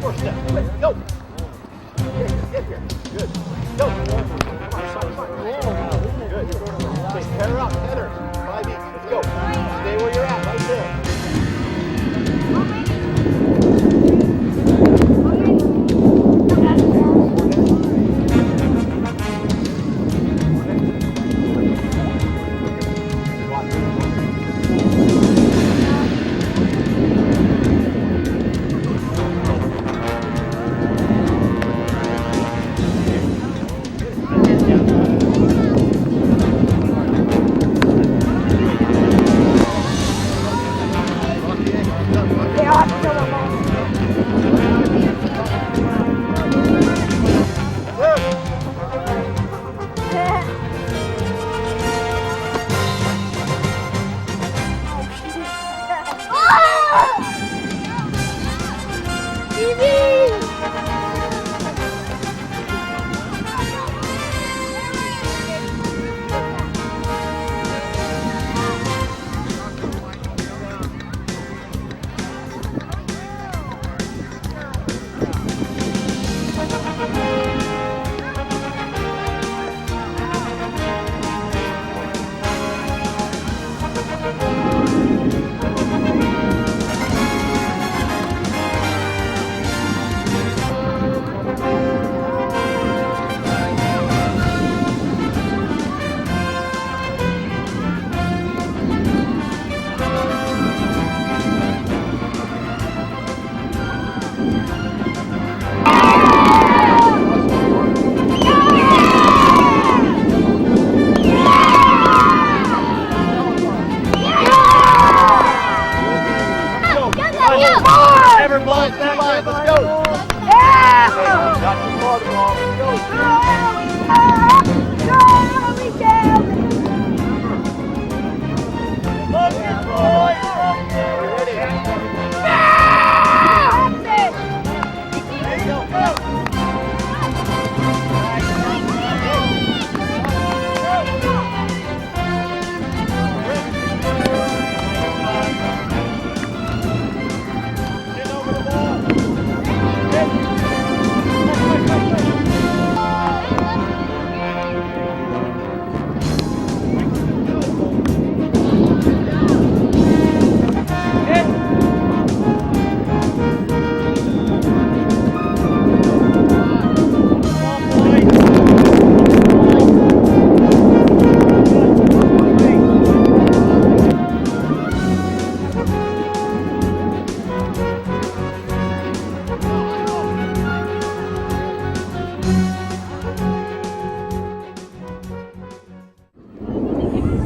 4 steps. Quick, go. Get here. Good. Go. Come on, side. Good. Okay, pair up, Heather. 5 each. Let's go. Stay where you're at, right there.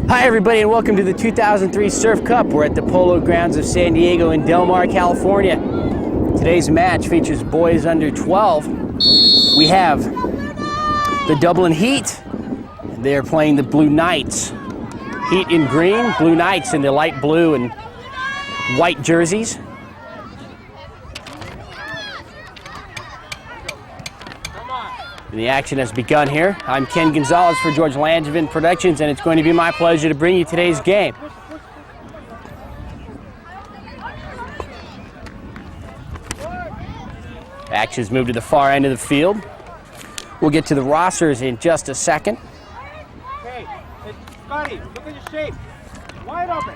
Hi everybody and welcome to the 2003 Surf Cup. We're at the Polo Grounds of San Diego in Del Mar, California. Today's match features boys under 12. We have the Dublin Heat. They're playing the Blue Knights. Heat in green, Blue Knights in the light blue and white jerseys. And the action has begun here. I'm Ken Gonzalez for George Langevin Productions, and it's going to be my pleasure to bring you today's game. Action's moved to the far end of the field. We'll get to the rosters in just a second. Okay, Scotty, look at your shape. Wide open.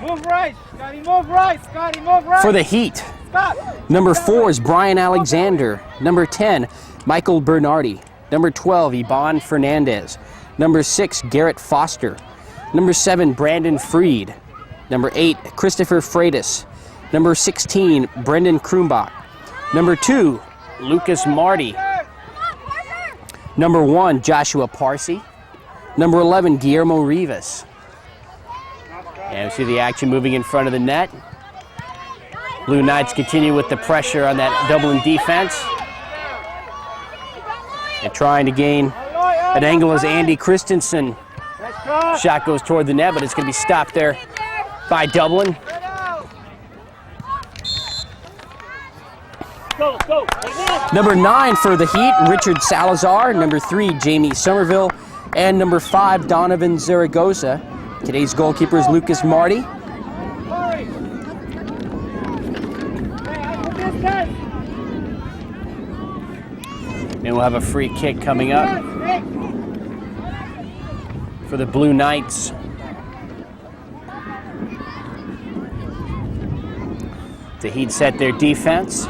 Move right, Scotty, move right, Scotty, move right. For the Heat, Scott. number 4 is Brian Alexander. Number 10, Michael Bernardi. Number 12, Iban Fernandez. Number 6, Garrett Foster. Number 7, Brandon Freed. Number 8, Christopher Freitas. Number 16, Brendan Krumbach. Number 2, Lucas Marty. Number 1, Joshua Parsi. Number 11, Guillermo Rivas. And we see the action moving in front of the net. Blue Knights continue with the pressure on that Dublin defense. And trying to gain an angle as Andy Christensen. Shot goes toward the net, but it's going to be stopped there by Dublin. Number 9 for the Heat, Richard Salazar. Number 3, Jamie Somerville. And number 5, Donovan Zaragoza. Today's goalkeeper is Lucas Marty. And we'll have a free kick coming up for the Blue Knights. The Heat set their defense.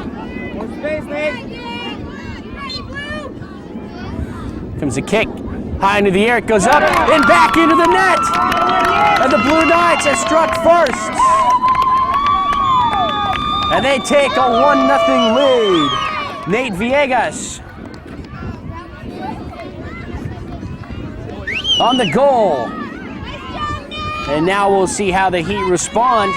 Comes a kick, high into the air, it goes up and back into the net. And the Blue Knights have struck first. And they take a 1-0 lead. Nate Villegas on the goal. And now we'll see how the Heat respond.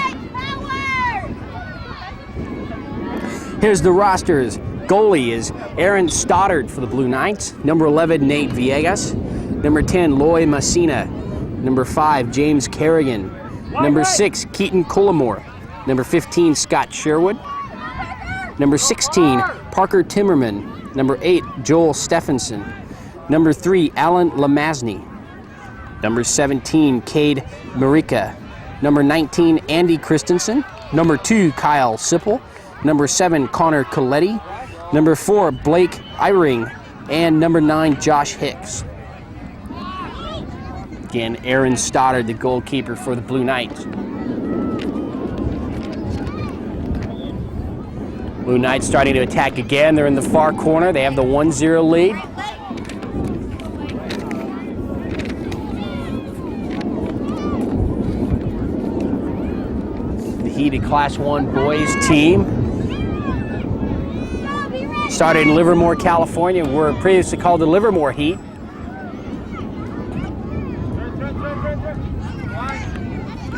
Here's the rosters. Goalie is Aaron Stoddard for the Blue Knights. Number 11, Nate Villegas. Number 10, Loy Messina. Number 5, James Kerrigan. Number 6, Keaton Cullimore. Number 15, Scott Sherwood. Number 16, Parker Timmerman. Number 8, Joel Stephenson. Number 3, Alan Lamazney. Number 17, Cade Marika. Number 19, Andy Christensen. Number 2, Kyle Sipple. Number 7, Connor Coletti. Number 4, Blake Eyring. And number 9, Josh Hicks. Again, Aaron Stoddard, the goalkeeper for the Blue Knights. Blue Knights starting to attack again. They're in the far corner. They have the 1-0 lead. The Heat, a Class 1 boys team. Started in Livermore, California. We're previously called the Livermore Heat.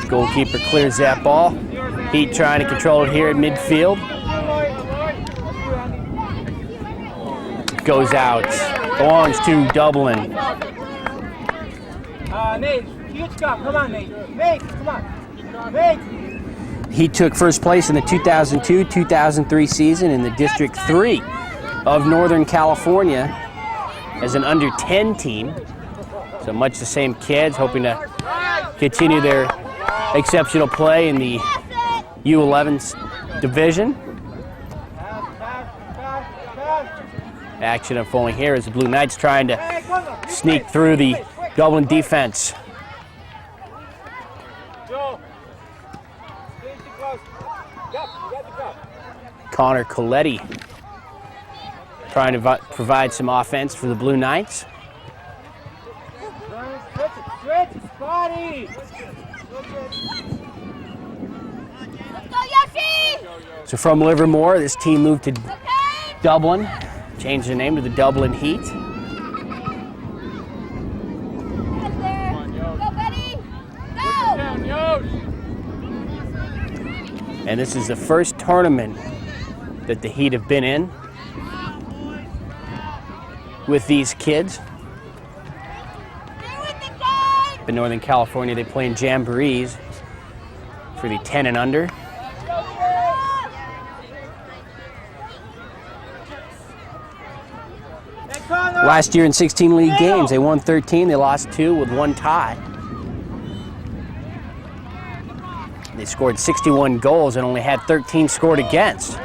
Goalkeeper clears that ball. Heat trying to control it here at midfield. Goes out. Belongs to Dublin. Nate, huge cup. Come on, Nate. Nate, come on. Nate. He took first place in the 2002-2003 season in the District 3 of Northern California as an under-10 team. So much the same kids, hoping to continue their exceptional play in the U11 division. Action unfolding here as the Blue Knights trying to sneak through the Dublin defense. Connor Coletti trying to provide some offense for the Blue Knights. So from Livermore, this team moved to Dublin, changed their name to the Dublin Heat. And this is the first tournament that the Heat have been in with these kids. In Northern California, they play in jamborees for the 10 and under. Last year in 16 league games, they won 13, they lost 2 with 1 tie. They scored 61 goals and only had 13 scored against.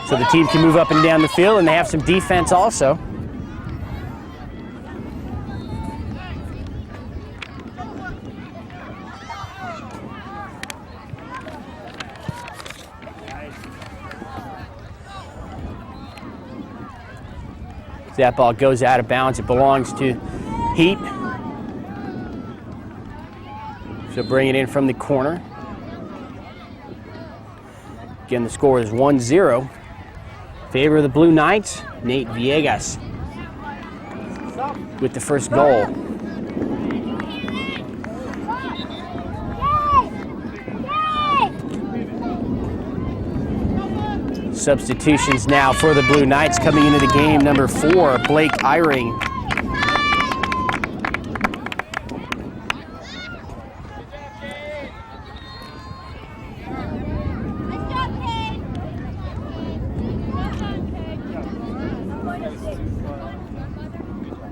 So the team can move up and down the field, and they have some defense also. That ball goes out of bounds. It belongs to Heat. So bring it in from the corner. Again, the score is 1-0. Favor of the Blue Knights, Nate Villegas with the first goal. Substitutions now for the Blue Knights coming into the game. Number 4, Blake Eyring.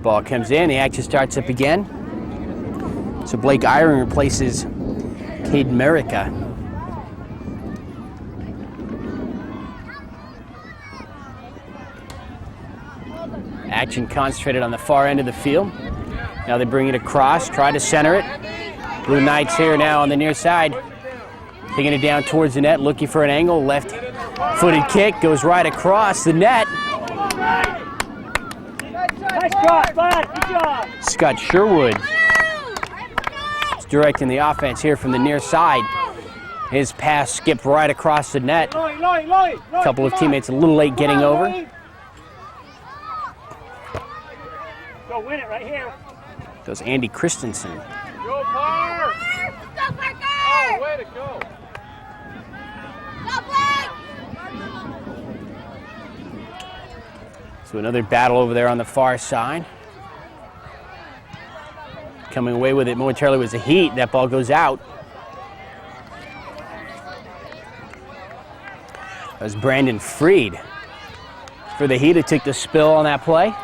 Ball comes in, the action starts up again. So Blake Eyring replaces Cade Marika. Action concentrated on the far end of the field. Now they bring it across, try to center it. Blue Knights here now on the near side. Taking it down towards the net, looking for an angle. Left-footed kick goes right across the net. Nice cross, bud. Good job. Scott Sherwood is directing the offense here from the near side. His pass skipped right across the net. A couple of teammates a little late getting over. Go win it right here. Goes Andy Christensen. Go, Park! Go, Parker! Oh, way to go. Go, Blake! So another battle over there on the far side. Coming away with it momentarily was the Heat. That ball goes out. That was Brandon Freed for the Heat who took the spill on that play.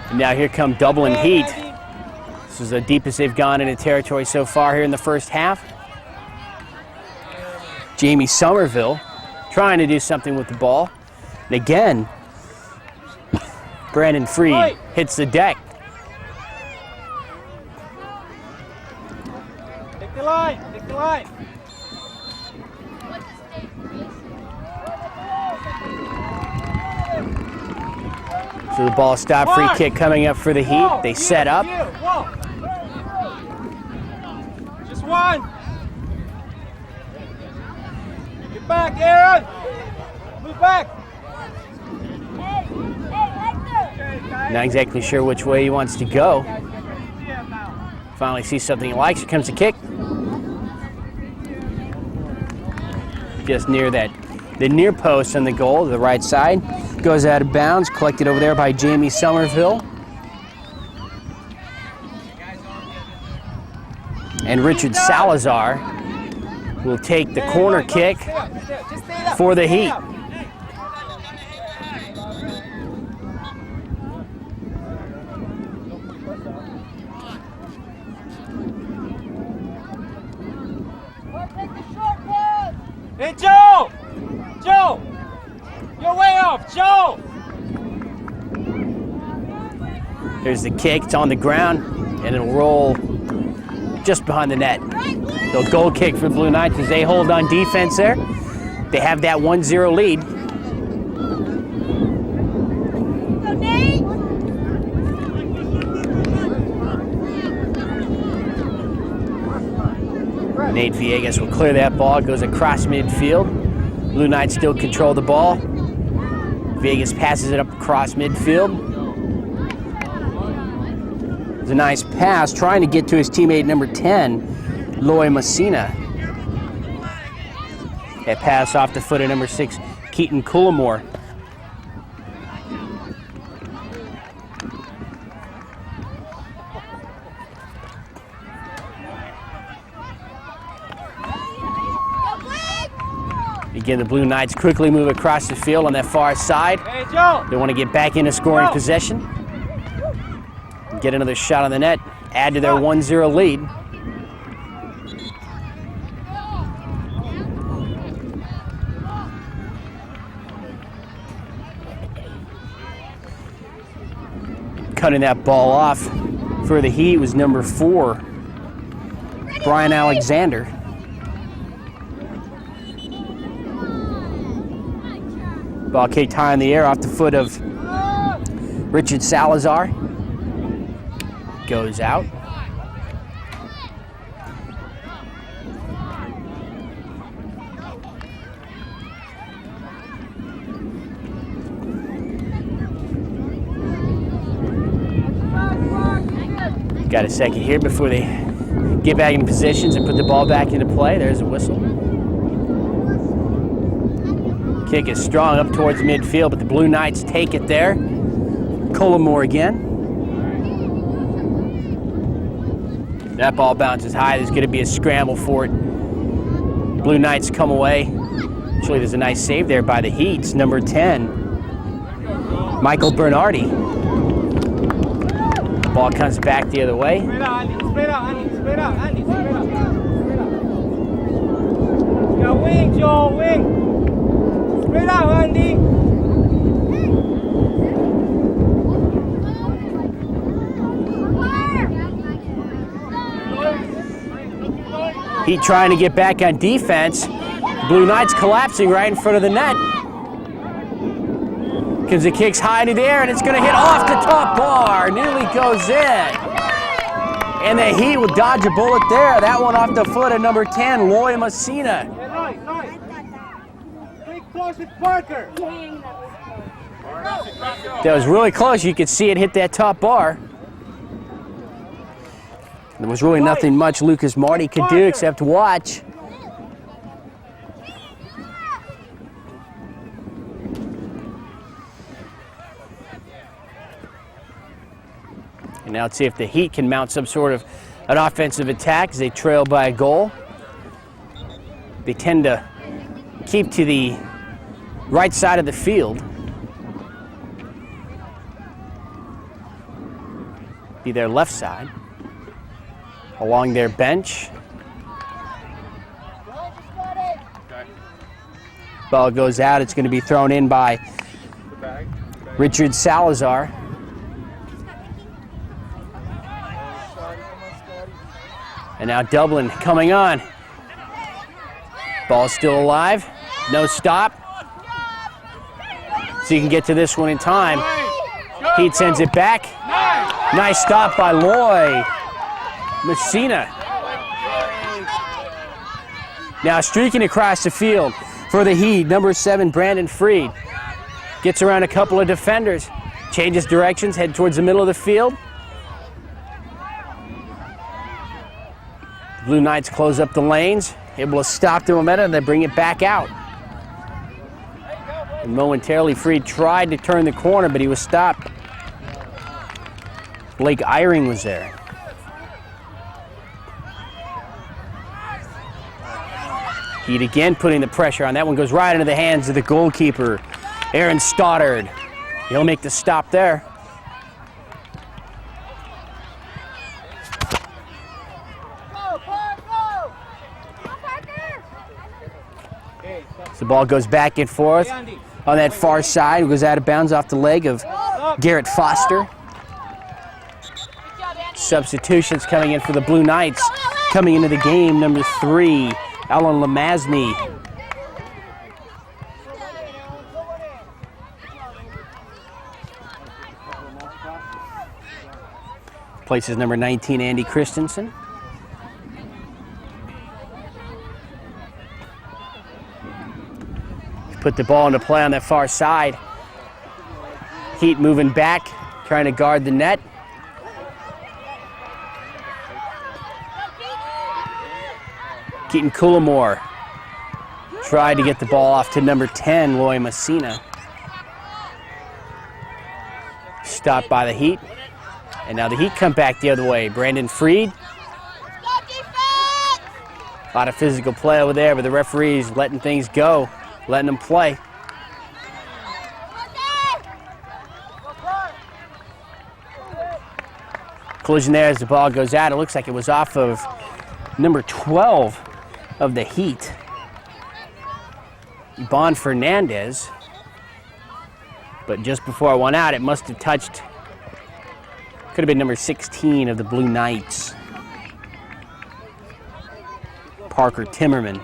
And now here come Dublin Heat. This is the deepest they've gone into territory so far here in the first half. Jamie Somerville trying to do something with the ball. And again, Brandon Freed hits the deck. Take the line, take the line. So the ball stop, free kick coming up for the Heat. They set up. Just one. Get back, Aaron. Move back. Not exactly sure which way he wants to go. Finally sees something he likes. Here comes the kick. Just near that, the near post on the goal to the right side. Goes out of bounds, collected over there by Jamie Somerville. And Richard Salazar will take the corner kick for the Heat. Hey, Joe! Joe! You're way off, Joe! There's the kick, it's on the ground, and it'll roll just behind the net. So goal kick for the Blue Knights as they hold on defense there. They have that 1-0 lead. Go, Nate! Nate Villegas will clear that ball, it goes across midfield. Blue Knights still control the ball. Villegas passes it up across midfield. It's a nice pass, trying to get to his teammate number 10, Loy Messina. That pass off the foot of number 6, Keaton Coulamore. Again, the Blue Knights quickly move across the field on that far side. Hey, Joe! They want to get back into scoring possession. Get another shot on the net, add to their 1-0 lead. Cutting that ball off for the Heat was number 4, Brian Alexander. Ball kicked high in the air off the foot of Richard Salazar. Goes out. Got a second here before they get back in positions and put the ball back into play. There's a whistle. Kick is strong up towards midfield, but the Blue Knights take it there. Coulamore again. That ball bounces high. There's going to be a scramble for it. Blue Knights come away. Actually, there's a nice save there by the Heats. Number 10, Michael Bernardi. Ball comes back the other way. Spread out, Andy. Spread out, Andy. Spread out, Andy. Spread out. Spread out. Yeah, wing, Joe, wing. Spread out, Andy. Heat trying to get back on defense. Blue Knights collapsing right in front of the net. Because it kicks high into the air and it's going to hit off the top bar. Nearly goes in. And the Heat will dodge a bullet there. That one off the foot of number 10, Loy Messina. Yeah, right. Stay close with Parker. That was really close. You could see it hit that top bar. There was really nothing much Lucas Marty could do except watch. And now let's see if the Heat can mount some sort of an offensive attack as they trail by a goal. They tend to keep to the right side of the field. Be their left side. Along their bench. Ball goes out. It's going to be thrown in by Richard Salazar. And now Dublin coming on. Ball still alive. No stop. So you can get to this one in time. Heat sends it back. Nice stop by Loy Messina. Now streaking across the field for the Heat, number 7, Brandon Freed. Gets around a couple of defenders. Changes directions, head towards the middle of the field. Blue Knights close up the lanes, able to stop the momentum, and they bring it back out. And momentarily, Freed tried to turn the corner, but he was stopped. Blake Eyring was there. Heat again putting the pressure on. That one goes right into the hands of the goalkeeper, Aaron Stoddard. He'll make the stop there. So the ball goes back and forth on that far side. It goes out of bounds off the leg of Garrett Foster. Substitutions coming in for the Blue Knights. Coming into the game, number 3, Alan Lamazny. Places number 19, Andy Christensen. Put the ball into play on that far side. Heat moving back, trying to guard the net. Keaton Coulamore tried to get the ball off to number 10, Loy Messina. Stopped by the Heat. And now the Heat come back the other way. Brandon Freed. A lot of physical play over there, but the referee's letting things go, letting them play. Collision there as the ball goes out. It looks like it was off of number 12 of the Heat, Ivan Fernandez. But just before it went out, it must have touched, could have been number 16 of the Blue Knights, Parker Timmerman.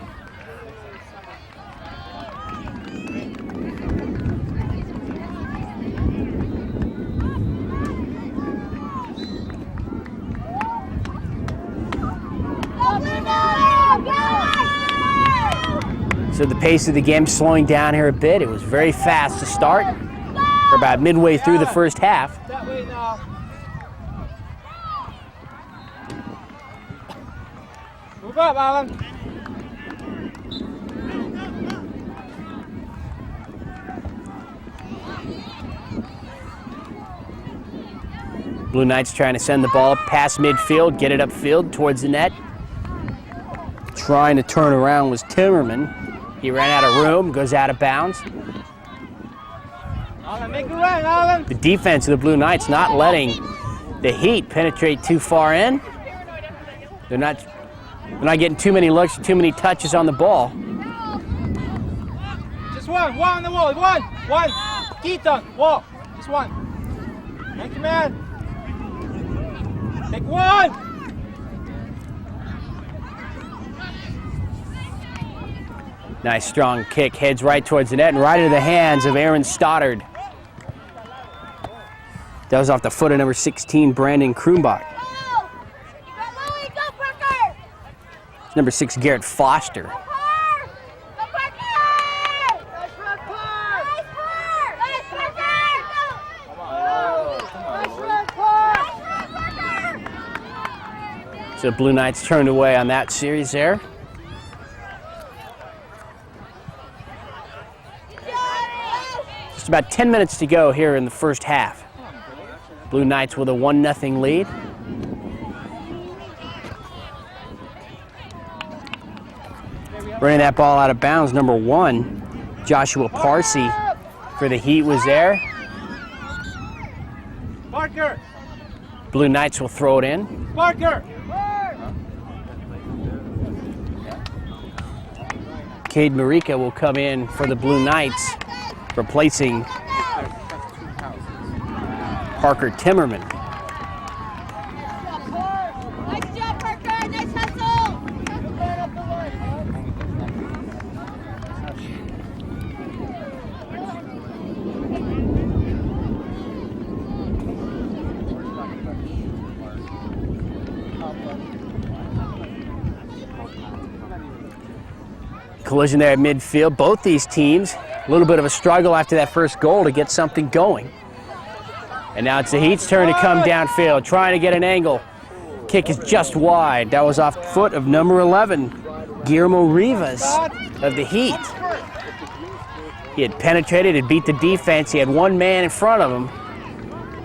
So the pace of the game slowing down here a bit. It was very fast to start. We're about midway through the first half. That way now. Move up, Alan. Blue Knights trying to send the ball past midfield, get it upfield towards the net. Trying to turn around was Timmerman. He ran out of room, goes out of bounds. Alan, make a run, Alan. The defense of the Blue Knights not letting The Heat penetrate too far in. They're not getting too many looks, too many touches on the ball. Just one on the wall, one. Keaton, wall, just one. Thank you, man. Take one. Nice strong kick, heads right towards the net and right into the hands of Aaron Stoddard. That was off the foot of number 16, Brandon Krumbach. Number 6, Garrett Foster. So Blue Knights turned away on that series there. Just about 10 minutes to go here in the first half. Blue Knights with a 1-0 lead. Running that ball out of bounds, number 1, Joshua Parsi for the Heat was there. Parker. Blue Knights will throw it in. Parker. Cade Marika will come in for the Blue Knights, replacing Parker Timmerman. Nice job, Parker. Nice hustle. Collision there at midfield. Both these teams, a little bit of a struggle after that first goal to get something going. And now it's the Heat's turn to come downfield, trying to get an angle. Kick is just wide. That was off the foot of number 11, Guillermo Rivas of the Heat. He had penetrated, had beat the defense. He had one man in front of him,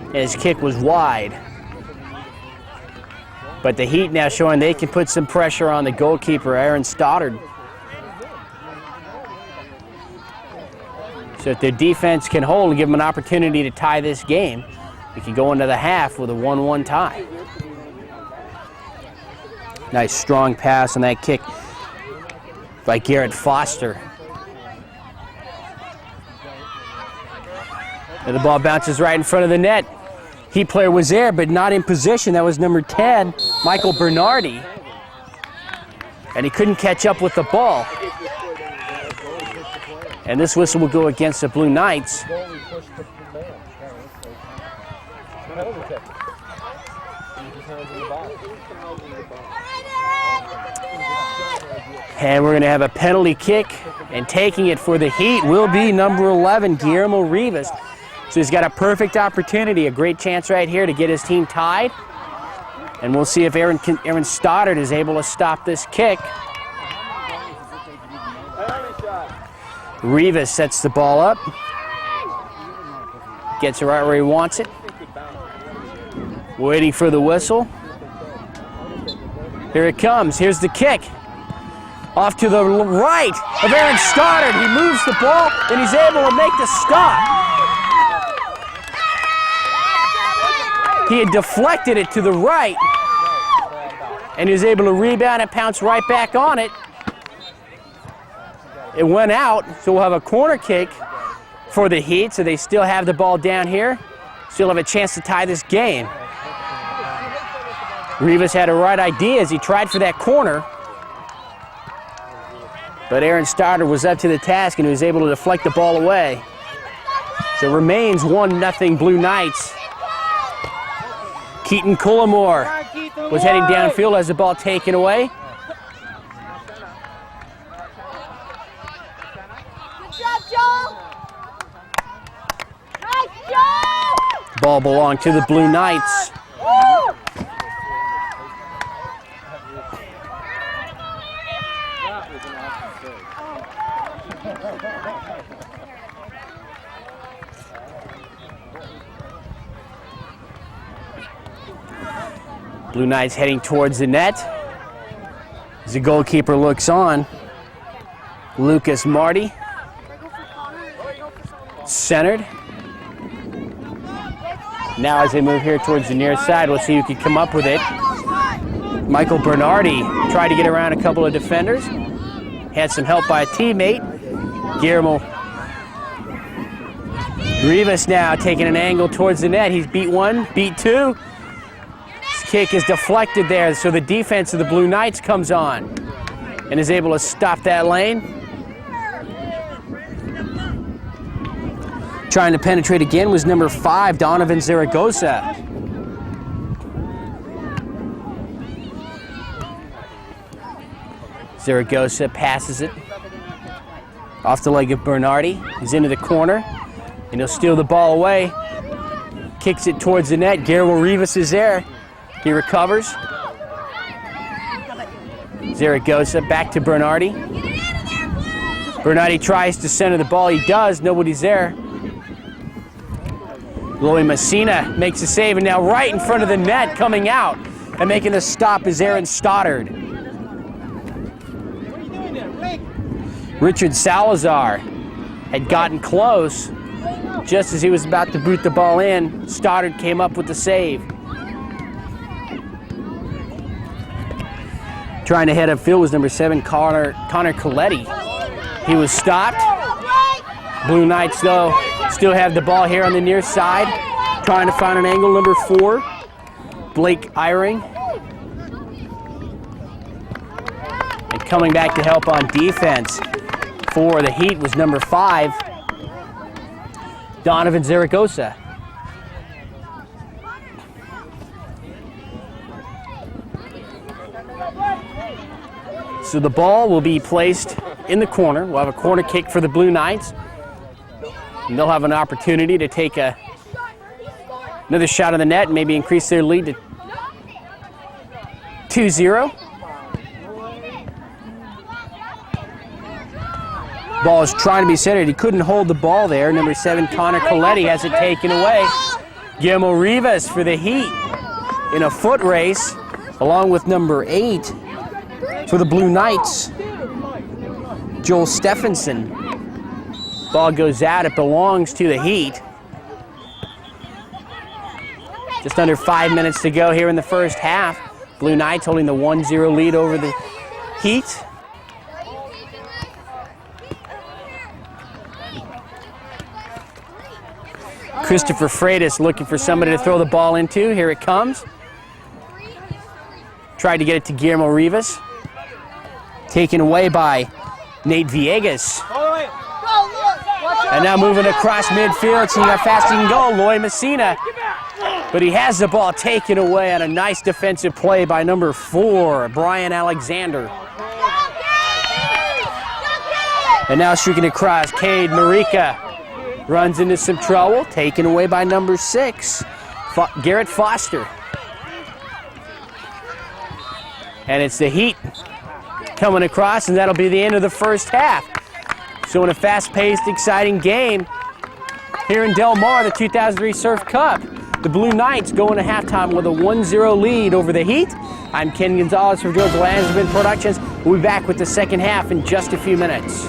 and his kick was wide. But the Heat now showing they can put some pressure on the goalkeeper, Aaron Stoddard. So if their defense can hold and give them an opportunity to tie this game, we can go into the half with a 1-1 tie. Nice strong pass on that kick by Garrett Foster. And the ball bounces right in front of the net. Heat player was there, but not in position. That was number 10, Michael Bernardi. And he couldn't catch up with the ball. And this whistle will go against the Blue Knights. And we're going to have a penalty kick, and taking it for the Heat will be number 11, Guillermo Rivas. So he's got a perfect opportunity, a great chance right here to get his team tied. And we'll see if Aaron Stoddard is able to stop this kick. Rivas sets the ball up. Gets it right where he wants it. Waiting for the whistle. Here it comes. Here's the kick. Off to the right of Aaron Stoddard. He moves the ball, and he's able to make the stop. He had deflected it to the right, and he was able to rebound and pounce right back on it. It went out, so we'll have a corner kick for the Heat, so they still have the ball down here. Still have a chance to tie this game. Rivas had a right idea as he tried for that corner, but Aaron Stoddard was up to the task and he was able to deflect the ball away. So it remains 1-0 Blue Knights. Keaton Cullimore was heading downfield as the ball taken away. Ball belonged to the Blue Knights. Blue Knights heading towards the net. As the goalkeeper looks on, Lucas Marty. Centered. Now as they move here towards the near side, we'll see who can come up with it. Michael Bernardi tried to get around a couple of defenders. Had some help by a teammate. Guillermo Rivas now taking an angle towards the net. He's beat one, beat two. His kick is deflected there, so the defense of the Blue Knights comes on and is able to stop that lane. Trying to penetrate again was number 5, Donovan Zaragoza. Zaragoza passes it off the leg of Bernardi. He's into the corner, and he'll steal the ball away. Kicks it towards the net. Guillermo Rivas is there. He recovers. Zaragoza back to Bernardi. Bernardi tries to center the ball. He does. Nobody's there. Loy Messina makes a save, and now right in front of the net, coming out and making the stop is Aaron Stoddard. Richard Salazar had gotten close. Just as he was about to boot the ball in, Stoddard came up with the save. Trying to head upfield was number 7, Connor Coletti. He was stopped. Blue Knights, though, still have the ball here on the near side. Trying to find an angle, number 4, Blake Eyring. And coming back to help on defense for the Heat was number 5, Donovan Zaragoza. So the ball will be placed in the corner. We'll have a corner kick for the Blue Knights. And they'll have an opportunity to take another shot on the net and maybe increase their lead to 2-0. Ball is trying to be centered. He couldn't hold the ball there. Number 7, Connor Coletti has it taken away. Guillermo Rivas for the Heat in a foot race, along with number 8 for the Blue Knights, Joel Stephenson. Ball goes out. It belongs to the Heat. Just under 5 minutes to go here in the first half. Blue Knights holding the 1-0 lead over the Heat. Christopher Freitas looking for somebody to throw the ball into. Here it comes. Tried to get it to Guillermo Rivas. Taken away by Nate Villegas. And now moving across midfield, seeing how fast he can go, Loy Messina. But he has the ball taken away on a nice defensive play by number 4, Brian Alexander. And now streaking across, Cade Marika runs into some trouble, taken away by number 6, Garrett Foster. And it's the Heat coming across, and that'll be the end of the first half. So in a fast-paced, exciting game here in Del Mar, the 2003 Surf Cup, the Blue Knights go into halftime with a 1-0 lead over the Heat. I'm Ken Gonzalez for George Landsman Productions. We'll be back with the second half in just a few minutes.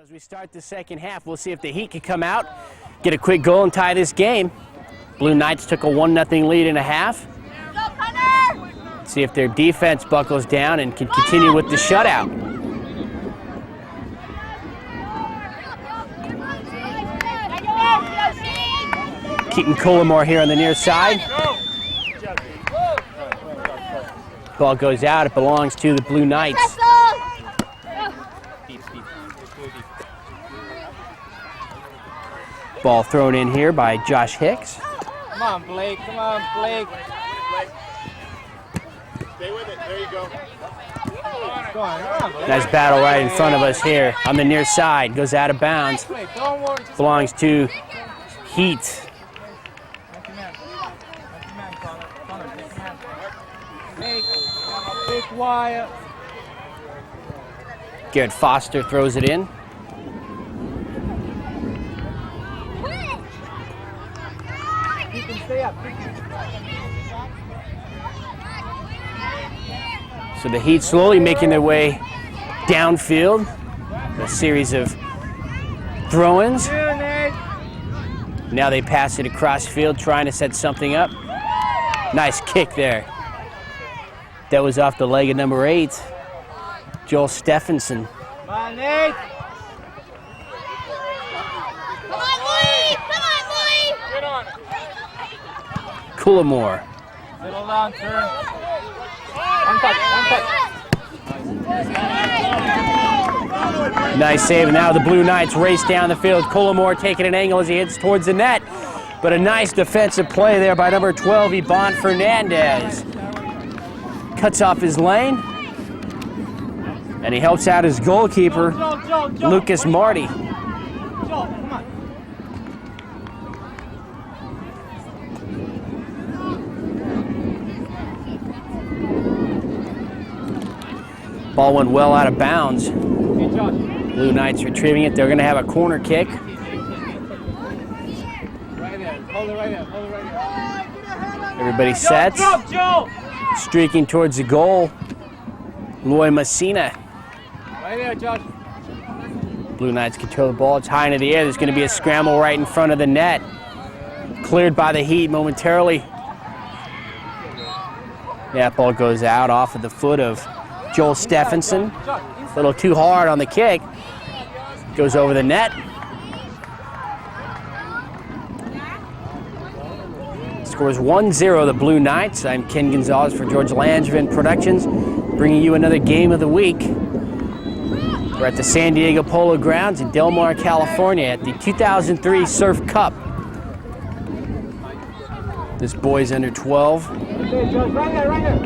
As we start the second half, we'll see if the Heat can come out, get a quick goal, and tie this game. Blue Knights took a 1-0 lead in a half. See if their defense buckles down and can continue with the shutout. Keaton Collimore here on the near side. Ball goes out. It belongs to the Blue Knights. Ball thrown in here by Josh Hicks. Come on, Blake. Come on, Blake. Stay with it. There you go. Go on, Blake. Nice battle right in front of us here on the near side. Goes out of bounds. Don't worry. Just Belongs to Heat. Stay quiet. Garrett Foster throws it in. Keep him, stay up. So the Heat slowly making their way downfield. A series of throw-ins. Here, Nate. Now they pass it across field, trying to set something up. Nice kick there. That was off the leg of number 8, Joel Stephenson. Come on, Nate. Come on, Lee! Come on, Lee! Get on it. Coulamore. Little long turn. One touch, one touch. Nice save. And now the Blue Knights race down the field. Coulamore taking an angle as he heads towards the net. But a nice defensive play there by number 12, Ivan Fernandez. Cuts off his lane. And he helps out his goalkeeper, Lucas Marty. Joel, come on. Ball went well out of bounds. Hey, Josh. Blue Knights retrieving it. They're going to have a corner kick. Right there. Hold it right there. Hold it right there. Everybody sets. Joe, Joe. Streaking towards the goal, Loy Messina. Right there, Josh. Blue Knights control the ball. It's high into the air. There's going to be a scramble right in front of the net. Cleared by the Heat momentarily. That ball goes out off of the foot of Joel Stephenson. A little too hard on the kick. Goes over the net. Scores 1-0 the Blue Knights. I'm Ken Gonzalez for George Langevin Productions, bringing you another game of the week. We're at the San Diego Polo Grounds in Del Mar, California at the 2003 Surf Cup. This boys under 12. Okay, Josh, right there, right there.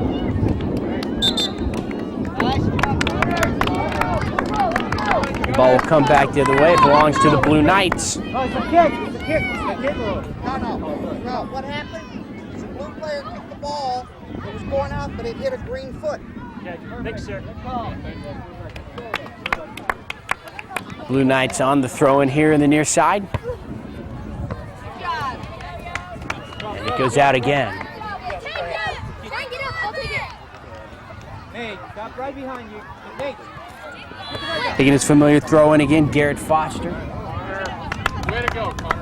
The ball will come back the other way. It belongs to the Blue Knights. Oh, it's a kick. It's a kick. It's a kick. No. What happened? The blue player kicked the ball. It was going out, but it hit a green foot. Thanks, sir. Blue Knights on the throw-in here in the near side. And it goes out again. Take it! Try and get up, I'll take it. Nate, stop right behind you. Nate. Taking his familiar throw-in again, Garrett Foster. Way to go, Connor.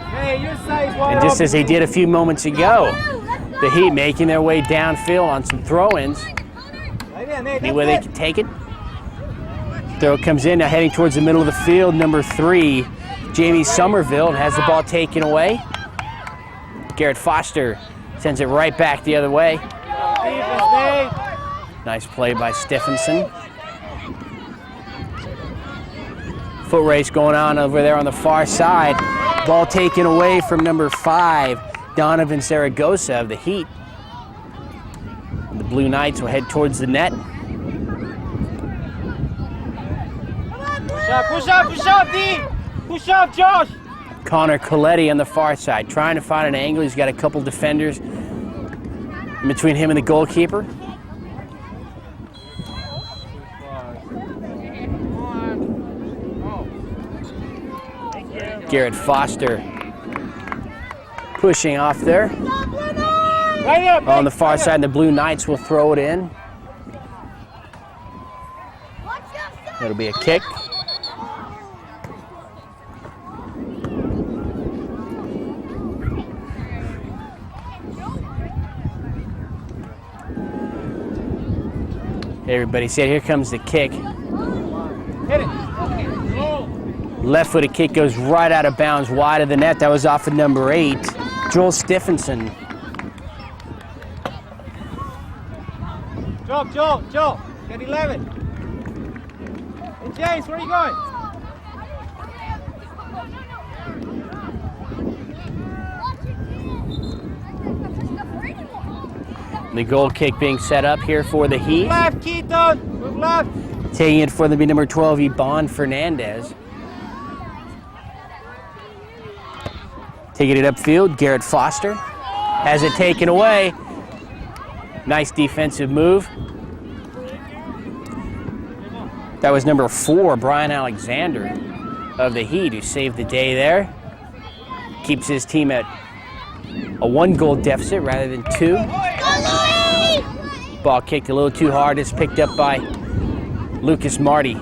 Hey, your side's wide And just open. as they did a few moments ago, the Heat making their way downfield on some throw-ins. Right there, Nate. Any way they can take it. Throw comes in, now heading towards the middle of the field. Number 3, Jamie Somerville, has the ball taken away. Garrett Foster sends it right back the other way. Defense, Nate. Nice play by Stephenson. Foot race going on over there on the far side. Ball taken away from number 5, Donovan Zaragoza of the Heat. And the Blue Knights will head towards the net. Push up, D. Push up, Josh. Connor Coletti on the far side, trying to find an angle. He's got a couple defenders in between him and the goalkeeper. Garrett Foster pushing off there. Right there. On the far side, the Blue Knights will throw it in. It'll be a kick. Everybody said, here comes the kick. Hit it. Left-footed kick goes right out of bounds, wide of the net. That was off of number 8, Joel Stephenson. Joel. Get 11. Hey, James, where are you going? The goal kick being set up here for the Heat. Left, Keaton. Move left. Taking it for the number 12, Ivan Fernandez. Taking it upfield, Garrett Foster has it taken away. Nice defensive move. That was number 4, Brian Alexander of the Heat, who saved the day there. Keeps his team at a 1-goal deficit rather than 2. Ball kicked a little too hard. It's picked up by Lucas Marty.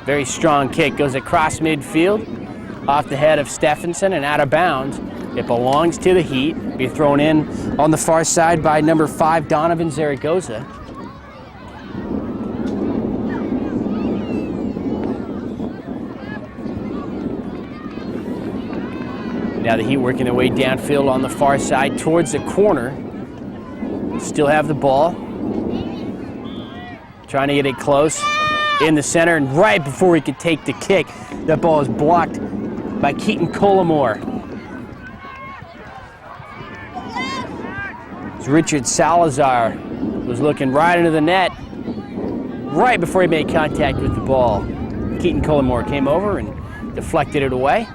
Very strong kick. Goes across midfield, off the head of Stephenson and out of bounds. It belongs to the Heat. Be thrown in on the far side by number 5, Donovan Zaragoza. Now the Heat working their way downfield on the far side towards the corner. Still have the ball. Trying to get it close in the center, and right before he could take the kick, that ball is blocked by Keaton Collimore. As Richard Salazar was looking right into the net right before he made contact with the ball. Keaton Collimore came over and deflected it away.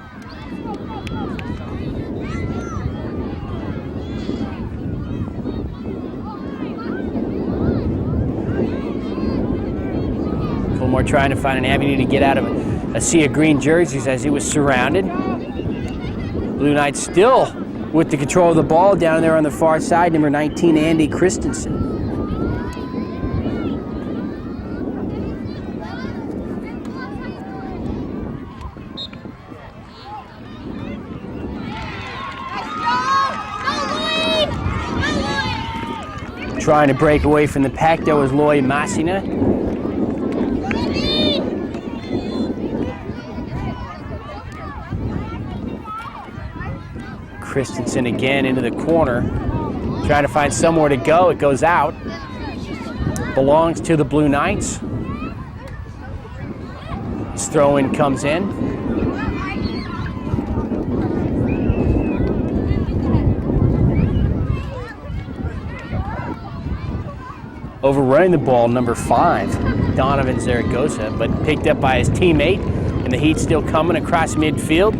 Collimore trying to find an avenue to get out of a sea of green jerseys as he was surrounded. Blue Knights still with the control of the ball down there on the far side, number 19, Andy Christensen. Trying to break away from the pack, that was Loy Massina. Christensen again into the corner, trying to find somewhere to go. It goes out. Belongs to the Blue Knights. His throw-in comes in. Overrunning the ball, number 5, Donovan Zaragoza, but picked up by his teammate, and the Heat still coming across midfield.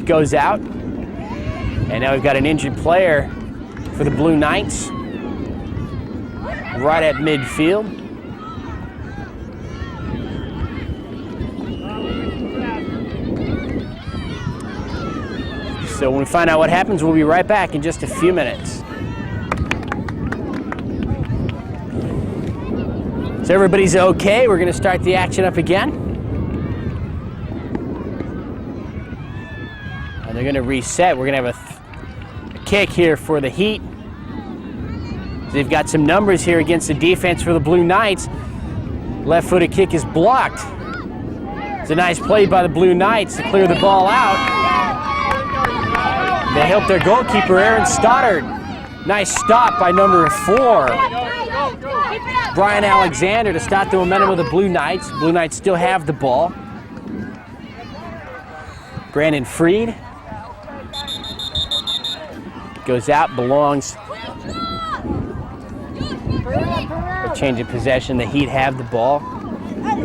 Goes out. And now we've got an injured player for the Blue Knights right at midfield. So when we find out what happens, we'll be right back in just a few minutes. So everybody's okay. We're going to start the action up again. And they're going to reset. We're going to have a kick here for the Heat. They've got some numbers here against the defense for the Blue Knights. Left-footed kick is blocked. It's a nice play by the Blue Knights to clear the ball out. They help their goalkeeper, Aaron Stoddard. Nice stop by number 4, Brian Alexander, to stop the momentum of the Blue Knights. Blue Knights still have the ball. Brandon Freed goes out, belongs. A change of possession. The Heat have the ball.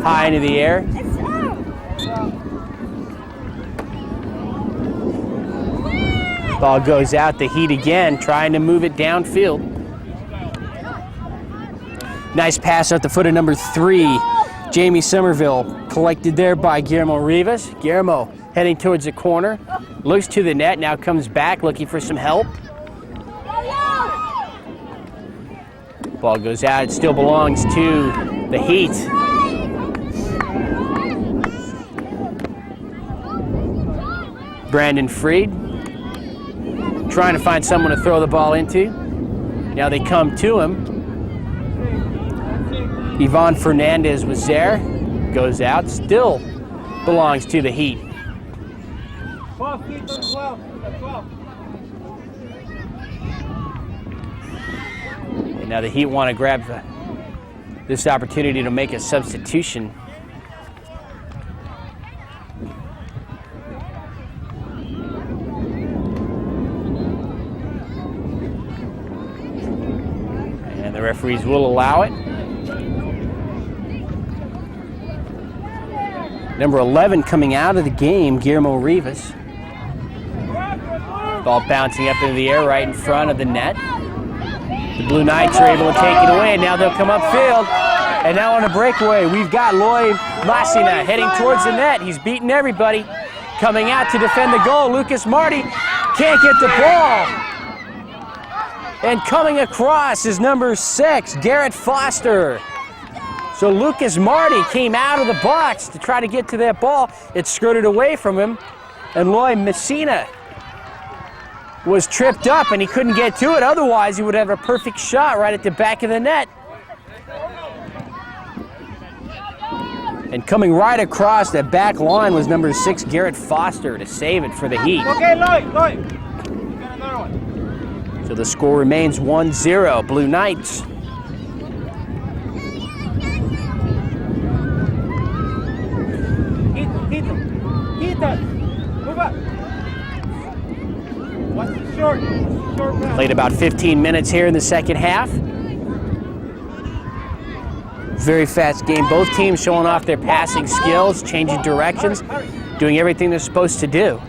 High into the air. Ball goes out. The Heat again trying to move it downfield. Nice pass at the foot of number 3, Jamie Somerville. Collected there by Guillermo Rivas. Guillermo heading towards the corner. Looks to the net, now comes back looking for some help. Ball goes out. It still belongs to the Heat. Brandon Freed trying to find someone to throw the ball into. Now they come to him. Ivan Fernandez was there. Goes out. Still belongs to the Heat. 12 feet to 12. 12. And now the Heat want to grab this opportunity to make a substitution. And the referees will allow it. Number 11 coming out of the game, Guillermo Rivas. Ball bouncing up into the air right in front of the net. The Blue Knights are able to take it away, and now they'll come upfield. And now on a breakaway, we've got Loy Masina heading towards the net. He's beating everybody. Coming out to defend the goal, Lucas Marty can't get the ball. And coming across is number 6, Garrett Foster. So Lucas Marty came out of the box to try to get to that ball. It skirted away from him, and Loy Messina was tripped up and he couldn't get to it. Otherwise, he would have a perfect shot right at the back of the net. And coming right across that back line was number 6, Garrett Foster, to save it for the Heat. Okay, Lloyd. You got another one. So the score remains 1-0, Blue Knights. Hit him. Move up. What's the short pass? Played about 15 minutes here in the second half. Very fast game. Both teams showing off their passing skills, changing directions, doing everything they're supposed to do.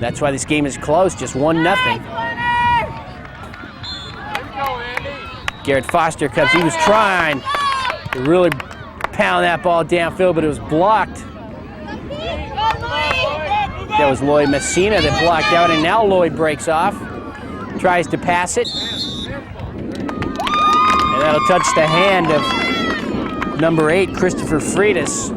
That's why this game is close, just 1-0. Garrett Foster comes. He was trying to really pound that ball downfield, but it was blocked. That was Loy Messina that blocked out, and now Lloyd breaks off. Tries to pass it. And that'll touch the hand of number 8, Christopher Freitas.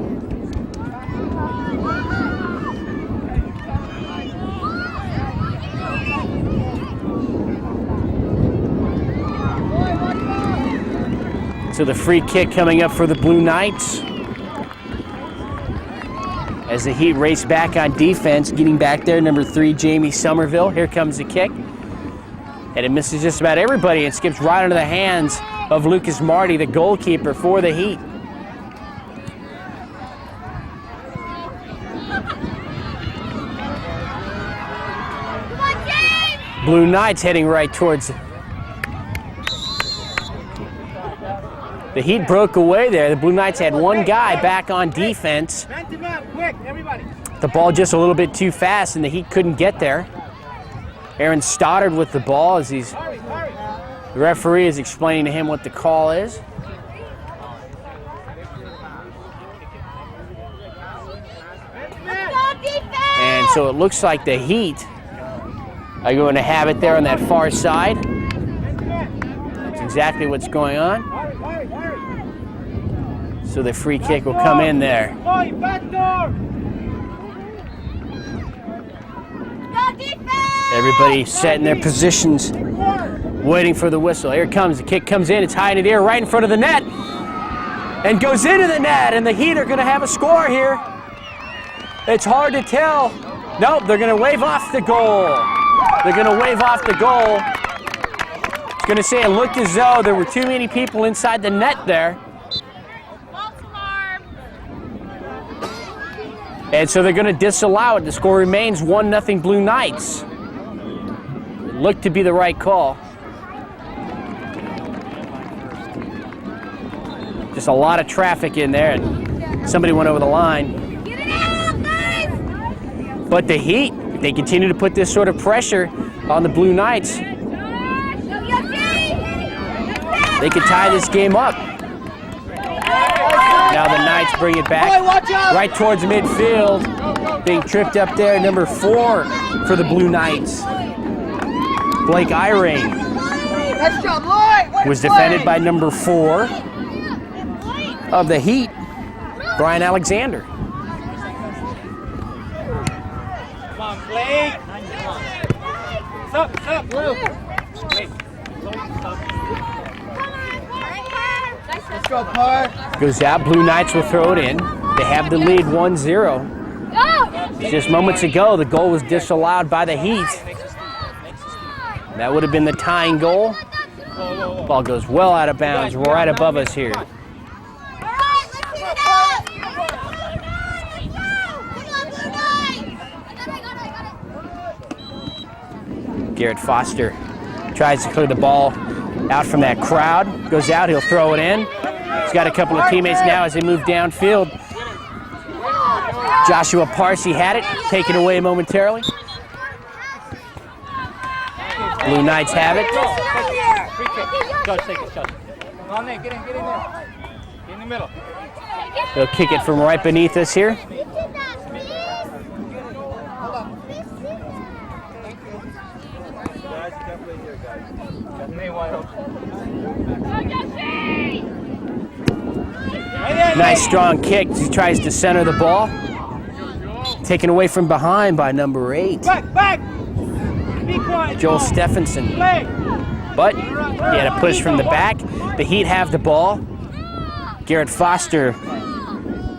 So the free kick coming up for the Blue Knights. As the Heat race back on defense, getting back there, number 3, Jamie Somerville. Here comes the kick. And it misses just about everybody and skips right into the hands of Lucas Marty, the goalkeeper for the Heat. Blue Knights heading right towards it. The Heat broke away there. The Blue Knights had one guy back on defense. Quick, everybody. The ball just a little bit too fast, and the Heat couldn't get there. Aaron Stoddard with the ball as the referee is explaining to him what the call is. And so it looks like the Heat are going to have it there on that far side. That's exactly what's going on. So the free kick will come in there. Everybody set in their positions, waiting for the whistle. Here it comes. The kick comes in. It's high in the air right in front of the net. And goes into the net. And the Heat are going to have a score here. It's hard to tell. Nope, they're going to wave off the goal. They're going to wave off the goal. It's going to say it looked as though there were too many people inside the net there. And so they're going to disallow it. The score remains 1-0 Blue Knights. It looked to be the right call. Just a lot of traffic in there, and somebody went over the line. Get it out, guys! But the Heat, if they continue to put this sort of pressure on the Blue Knights, they could tie this game up. Now the Knights bring it back right towards midfield. Being tripped up there, number 4 for the Blue Knights. Blake Eyring was defended by number 4 of the Heat, Brian Alexander. Come on, Blake. Stop, Blue. Let's go, Park. Goes out, Blue Knights will throw it in. They have the lead 1-0. Just moments ago, the goal was disallowed by the Heat. That would have been the tying goal. Ball goes well out of bounds, right above us here. Garrett Foster tries to clear the ball out from that crowd. Goes out, he'll throw it in. He's got a couple of teammates now as they move downfield. Joshua Parsi had it, taken away momentarily. Blue Knights have it. Free kick. Josh, take it, Josh. Come on, Nate, get in there. Get in the middle. They'll kick it from right beneath us here. Nate wide open. Nice strong kick. He tries to center the ball. Taken away from behind by number 8, Back! Be quiet, Joel Stephenson. Play! But he had a push from the back. The Heat have the ball. Garrett Foster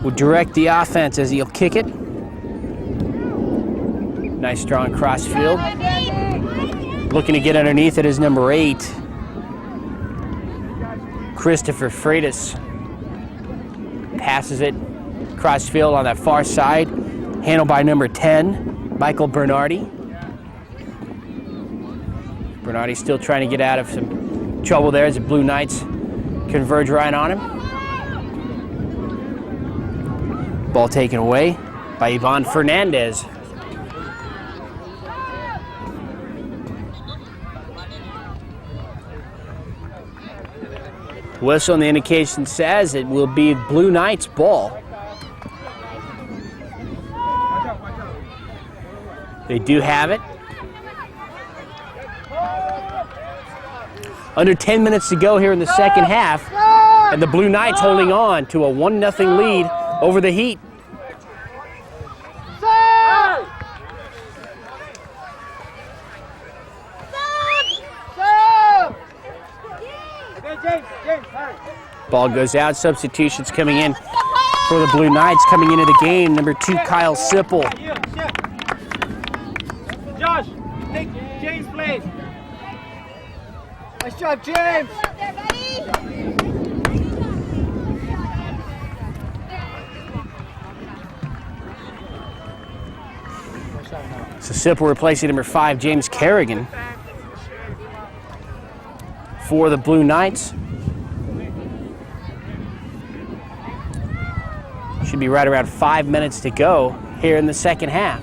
will direct the offense as he'll kick it. Nice strong cross field. Looking to get underneath it is number 8, Christopher Freitas. Passes it cross field on that far side. Handled by number 10, Michael Bernardi. Bernardi still trying to get out of some trouble there as the Blue Knights converge right on him. Ball taken away by Ivan Fernandez. Whistle and the indication says it will be Blue Knights ball. They do have it. Under 10 minutes to go here in the second half, and the Blue Knights holding on to a 1-0 lead over the Heat. Ball goes out. Substitutions coming in for the Blue Knights. Coming into the game, number 2, Kyle Sipple. Josh, take James' place. Nice job, James. So Sipple replacing number 5, James Kerrigan, for the Blue Knights. Should be right around 5 minutes to go here in the second half.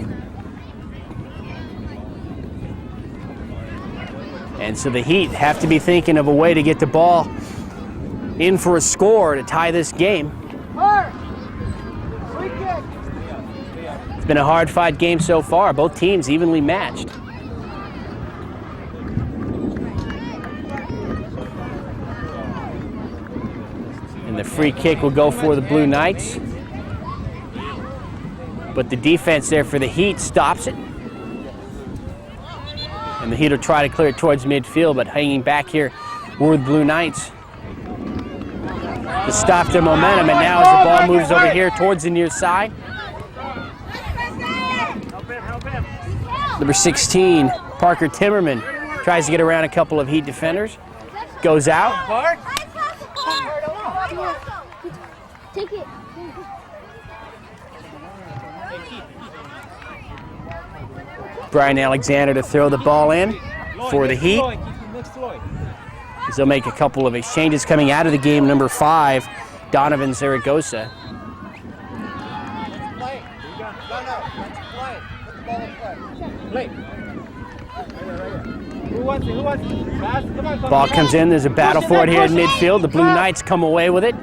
And so the Heat have to be thinking of a way to get the ball in for a score to tie this game. It's been a hard-fought game so far. Both teams evenly matched. And the free kick will go for the Blue Knights. But the defense there for the Heat stops it. And the Heat will try to clear it towards midfield, but hanging back here were the Blue Knights to stop their momentum. And now as the ball moves over here towards the near side, number 16, Parker Timmerman, tries to get around a couple of Heat defenders. Goes out. Take it. Brian Alexander to throw the ball in for the Heat. As they'll make a couple of exchanges coming out of the game. Number 5, Donovan Zaragoza. Ball comes in. There's a battle for it here in midfield. The Blue Knights come away with it.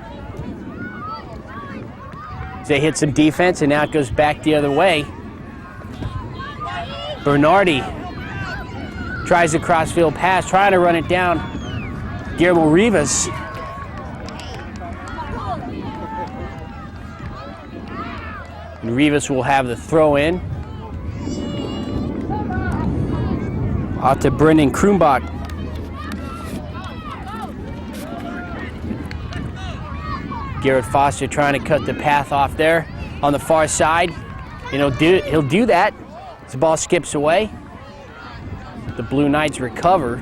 They hit some defense, and now it goes back the other way. Bernardi tries a crossfield pass, trying to run it down. Guillermo Rivas. And Rivas will have the throw in. Out to Brendan Krumbach. Garrett Foster trying to cut the path off there on the far side. And he'll do that. The ball skips away. The Blue Knights recover.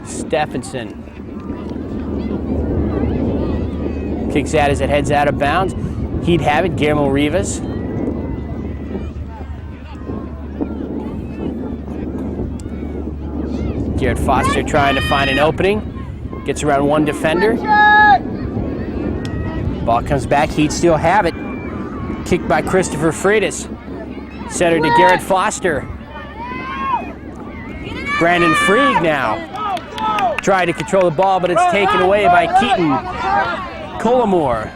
Stephenson kicks out as it heads out of bounds. He'd have it, Guillermo Rivas. Garrett Foster trying to find an opening. Gets around one defender. Ball comes back, Heat still have it. Kicked by Christopher Freitas. Center to Garrett Foster. Brandon Freed now. Tried to control the ball, but it's taken away by Keaton Collimore.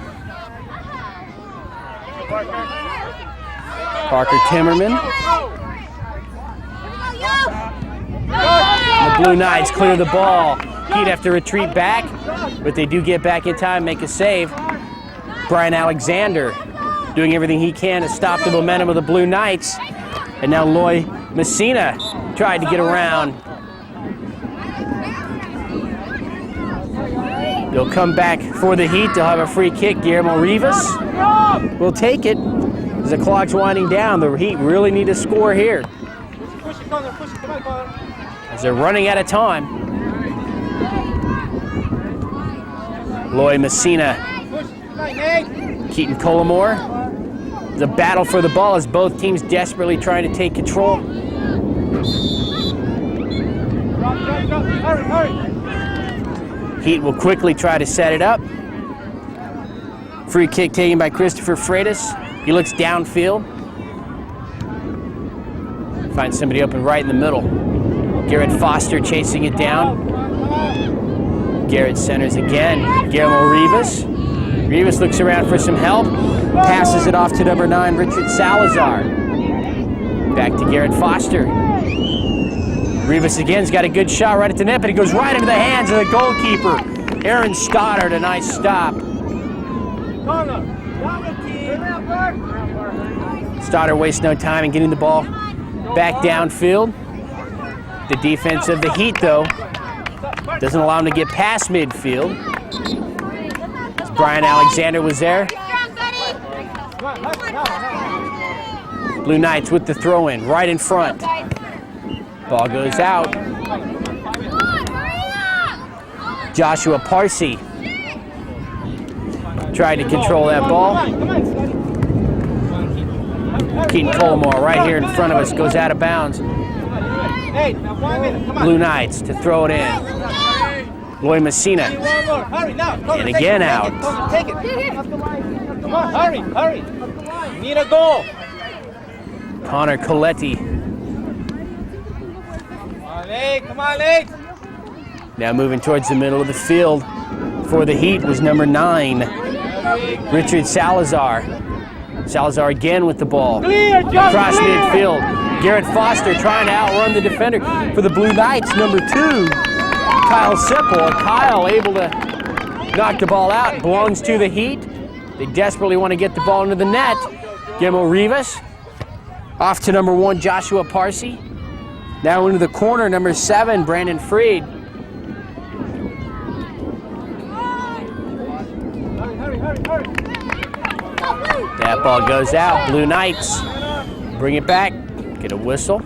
Parker Timmerman. The Blue Knights clear the ball. He'd have to retreat back, but they do get back in time, make a save. Brian Alexander doing everything he can to stop the momentum of the Blue Knights. And now Loy Messina tried to get around. They'll come back for the Heat. They'll have a free kick. Guillermo Rivas will take it. As the clock's winding down, the Heat really need to score here, as they're running out of time. Loy Messina, Keaton Collimore. The battle for the ball as both teams desperately trying to take control. Heat will quickly try to set it up. Free kick taken by Christopher Freitas. He looks downfield. Finds somebody open right in the middle. Garrett Foster chasing it down. Garrett centers again. Guillermo Rivas. Rivas looks around for some help. Passes it off to number 9, Richard Salazar. Back to Garrett Foster. Rivas again's got a good shot right at the net, but it goes right into the hands of the goalkeeper, Aaron Stoddard. A nice stop. Stoddard wastes no time in getting the ball back downfield. The defense of the Heat, though, doesn't allow him to get past midfield. As Brian Alexander was there. Blue Knights with the throw-in right in front. Ball goes out. Joshua Parsi tried to control that ball. Keaton Collimore right here in front of us goes out of bounds. Blue Knights to throw it in. Loy Messina. And again out. Come on, hurry. Need a goal. Connor Coletti. Come on, Nate. Now moving towards the middle of the field for the Heat was number 9, Richard Salazar. Salazar again with the ball. Across midfield. Garrett Foster trying to outrun the defender for the Blue Knights, number 2, Kyle Sipple. Kyle able to knock the ball out. Belongs to the Heat. They desperately want to get the ball into the net. Guillermo Rivas. Off to number 1, Joshua Parsi. Now into the corner, number 7, Brandon Freed. That ball goes out. Blue Knights bring it back, get a whistle,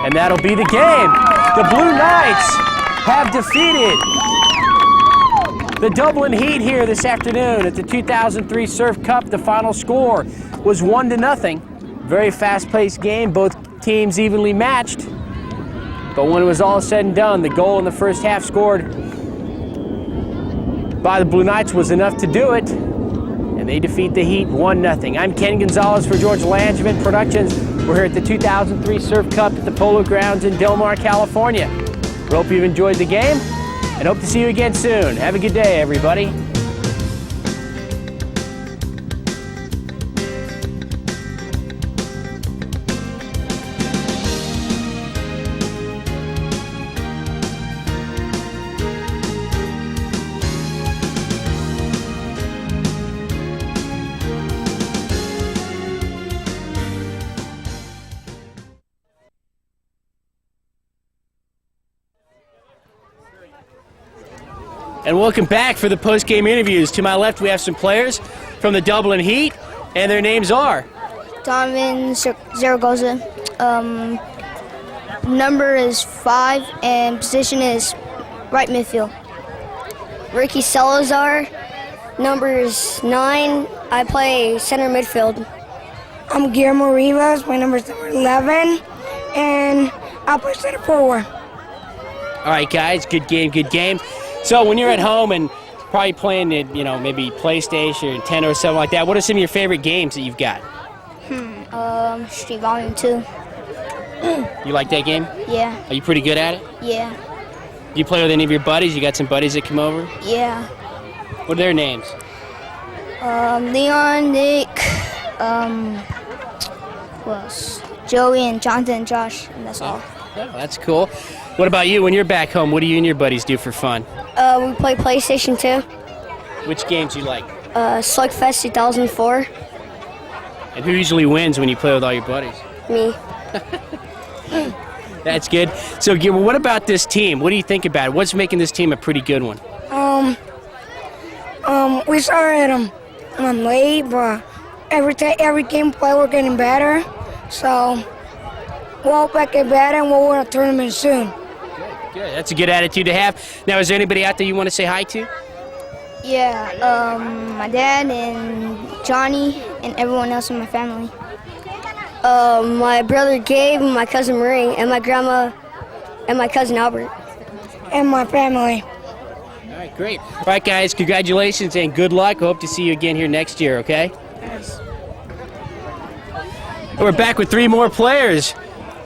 and that'll be the game. The Blue Knights have defeated the Dublin Heat here this afternoon at the 2003 Surf Cup. The final score was 1-0. Very fast-paced game, both teams evenly matched. But when it was all said and done, the goal in the first half scored by the Blue Knights was enough to do it, and they defeat the Heat 1-0. I'm Ken Gonzalez for George Langevin Productions. We're here at the 2003 Surf Cup at the Polo Grounds in Del Mar, California. We hope you've enjoyed the game and hope to see you again soon. Have a good day, everybody. And welcome back for the post-game interviews. To my left, we have some players from the Dublin Heat, and their names are Donovan Zaragoza. Number is 5, and position is right midfield. Ricky Salazar. Number is 9. I play center midfield. I'm Guillermo Rivas. My number is number 11, and I play center forward. All right, guys, good game. So when you're at home and probably playing, maybe PlayStation or Nintendo or something like that, what are some of your favorite games that you've got? Street Volume 2. You like that game? Yeah, Are you pretty good at it? yeah, Do you play with any of your buddies? You got some buddies that come over? yeah. What are their names? Leon, Nick, who else? Joey and Jonathan and Josh, and that's all. Oh, that's cool. What about you? When you're back home, what do you and your buddies do for fun? We play PlayStation 2, Which games you like? Slugfest 2004. And who usually wins when you play with all your buddies? Me. That's good. So, Gil, what about this team? What do you think about it? What's making this team a pretty good one? We started late, but every game play we're getting better. So we'll hope I get better and we'll win a tournament soon. Good. That's a good attitude to have. Now, is there anybody out there you want to say hi to? Yeah, my dad and Johnny and everyone else in my family. My brother Gabe, my cousin Marie, and my grandma and my cousin Albert. And my family. All right, great. All right, guys, congratulations and good luck. Hope to see you again here next year, okay? Yes. We're back with 3 more players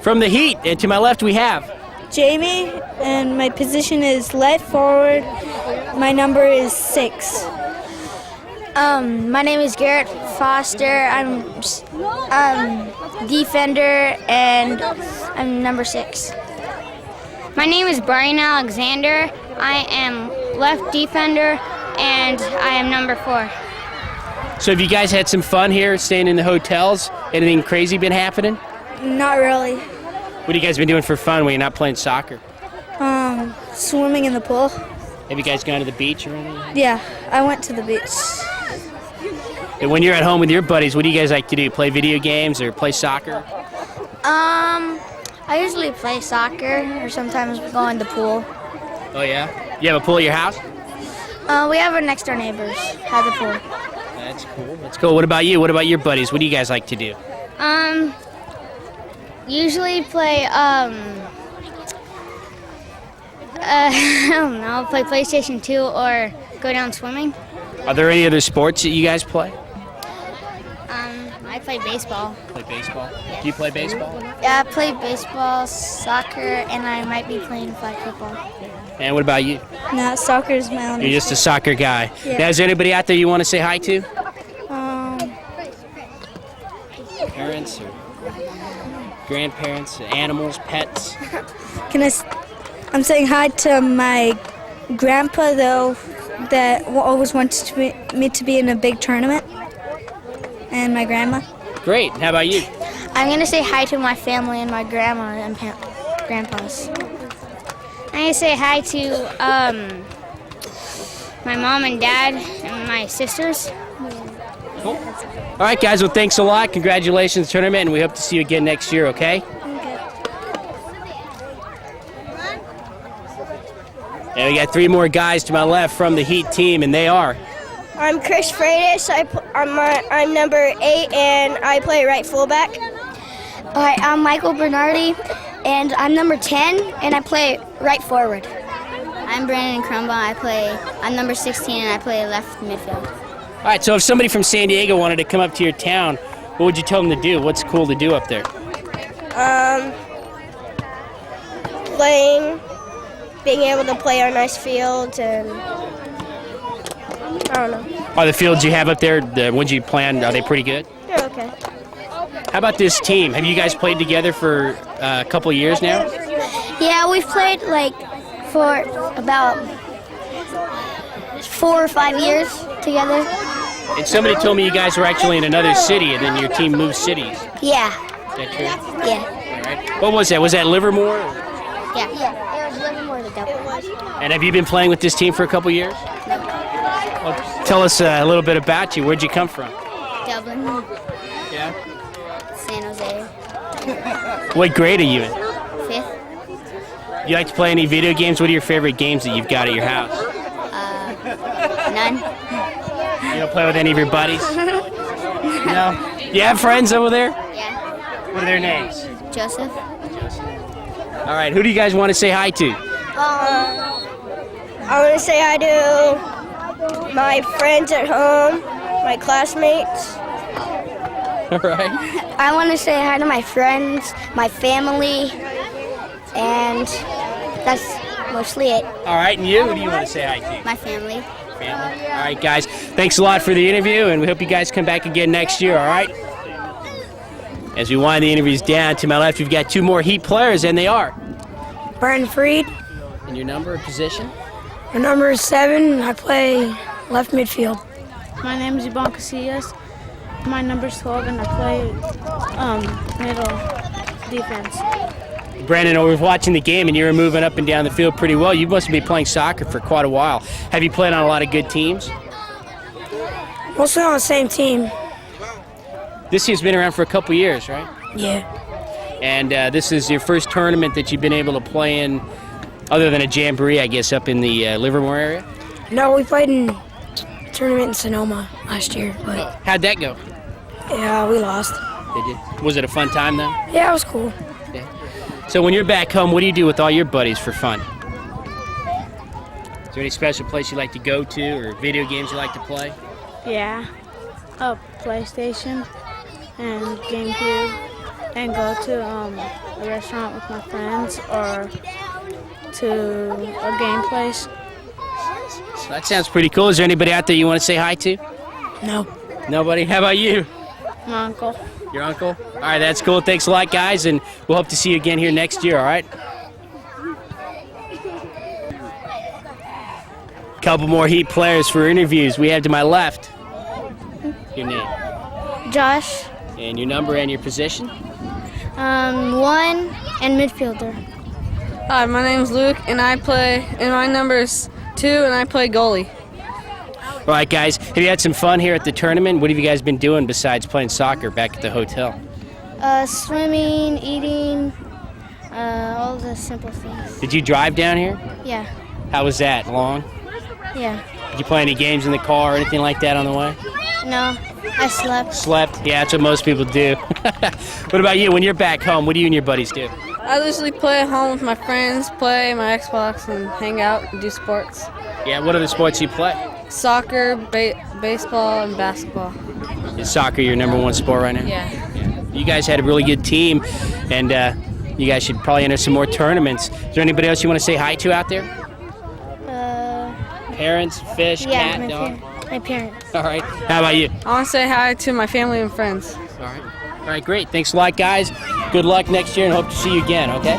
from the Heat. And to my left, we have Jamie, and my position is left forward. My number is 6. My name is Garrett Foster. I'm defender, and I'm number 6. My name is Brian Alexander. I am left defender, and I am number 4. So have you guys had some fun here staying in the hotels? Anything crazy been happening? Not really. What have you guys been doing for fun when you're not playing soccer? Swimming in the pool. Have you guys gone to the beach or anything? Yeah, I went to the beach. And when you're at home with your buddies, what do you guys like to do? Play video games or play soccer? I usually play soccer, or sometimes go in the pool. Oh, yeah? You have a pool at your house? We have our next door neighbors have the pool. That's cool. That's cool. What about you? What about your buddies? What do you guys like to do? Usually play, I don't know, play PlayStation 2 or go down swimming. Are there any other sports that you guys play? I play baseball. Play baseball? Do you play baseball? Yeah, I play baseball, soccer, and I might be playing flag football. And what about you? No, soccer is my only. You're just a soccer guy. Yeah. Now, is there anybody out there you want to say hi to? Parents or grandparents, animals, pets? I'm saying hi to my grandpa, though, that always wants me to be in a big tournament, and my grandma. Great. How about you? I'm going to say hi to my family and my grandma and grandpas. I'm going to say hi to my mom and dad and my sisters. Cool. All right, guys. Well, thanks a lot. Congratulations, tournament, and we hope to see you again next year, okay? And we got 3 more guys to my left from the Heat team, and they are. I'm Chris Freitas. I'm number 8, and I play right fullback. All right, I'm Michael Bernardi, and I'm number 10, and I play right forward. I'm Brandon Crumbaugh. I'm number 16, and I play left midfield. All right, so if somebody from San Diego wanted to come up to your town, what would you tell them to do? What's cool to do up there? Playing, being able to play on nice fields, and I don't know. Are the fields you have up there, the ones you planned, are they pretty good? They're okay. How about this team? Have you guys played together for a couple of years now? Yeah, we've played for about 4 or 5 years together. And somebody told me you guys were actually in another city, and then your team moved cities. Yeah, Is that true? yeah, All right. What was that? Was that Livermore? yeah. It was Livermore, the Dublin. And have you been playing with this team for a couple of years? Well, tell us a little bit about you. Where'd you come from? Dublin, Yeah. San Jose, What grade are you in? 5th. You like to play any video games? What are your favorite games that you've got at your house? None. You don't play with any of your buddies? No? You have friends over there? Yeah. What are their names? Joseph. All right, who do you guys want to say hi to? I want to say hi to my friends at home, my classmates. All right. I want to say hi to my friends, my family, and that's mostly it. All right, and you? Who do you want to say hi to? My family. Family. All right, guys. Thanks a lot for the interview, and we hope you guys come back again next year, all right? As we wind the interviews down, to my left, we've got 2 more Heat players, and they are. Brandon Freed. And your number or position? My number is 7. I play left midfield. My name is Iban Casillas. My number is 12, and I play middle defense. Brandon, I was watching the game, and you were moving up and down the field pretty well. You must have been playing soccer for quite a while. Have you played on a lot of good teams? Mostly on the same team. This team's been around for a couple years, right? Yeah. And this is your first tournament that you've been able to play in, other than a jamboree, I guess, up in the Livermore area? No, we played in a tournament in Sonoma last year, but How'd that go? yeah, we lost. Did you? Was it a fun time, though? Yeah, it was cool. Yeah. So when you're back home, what do you do with all your buddies for fun? Is there any special place you like to go to or video games you like to play? Yeah, a PlayStation and GameCube, and go to a restaurant with my friends or to a game place. So that sounds pretty cool. Is there anybody out there you want to say hi to? No. Nobody? How about you? My uncle. Your uncle? All right, that's cool. Thanks a lot, guys, and we'll hope to see you again here next year, all right? Couple more Heat players for interviews. We have to my left. Your name? Josh, And your number and your position? 1 and midfielder. Hi, my name's Luke, and my number's 2, and I play goalie. All right, guys, have you had some fun here at the tournament? What have you guys been doing besides playing soccer back at the hotel? Swimming, eating, all the simple things. Did you drive down here? Yeah, How was that? Long? yeah. Did you play any games in the car or anything like that on the way? No, I slept. Slept? Yeah, that's what most people do. What about you? When you're back home, what do you and your buddies do? I usually play at home with my friends, play my Xbox, and hang out and do sports. Yeah, what other sports do you play? Soccer, baseball, and basketball. Is soccer your number 1 sport right now? Yeah. You guys had a really good team, and you guys should probably enter some more tournaments. Is there anybody else you want to say hi to out there? Parents, fish, Yeah, cat, dog? my parents. All right. How about you? I want to say hi to my family and friends. All right. All right, great. Thanks a lot, guys. Good luck next year, and hope to see you again, okay?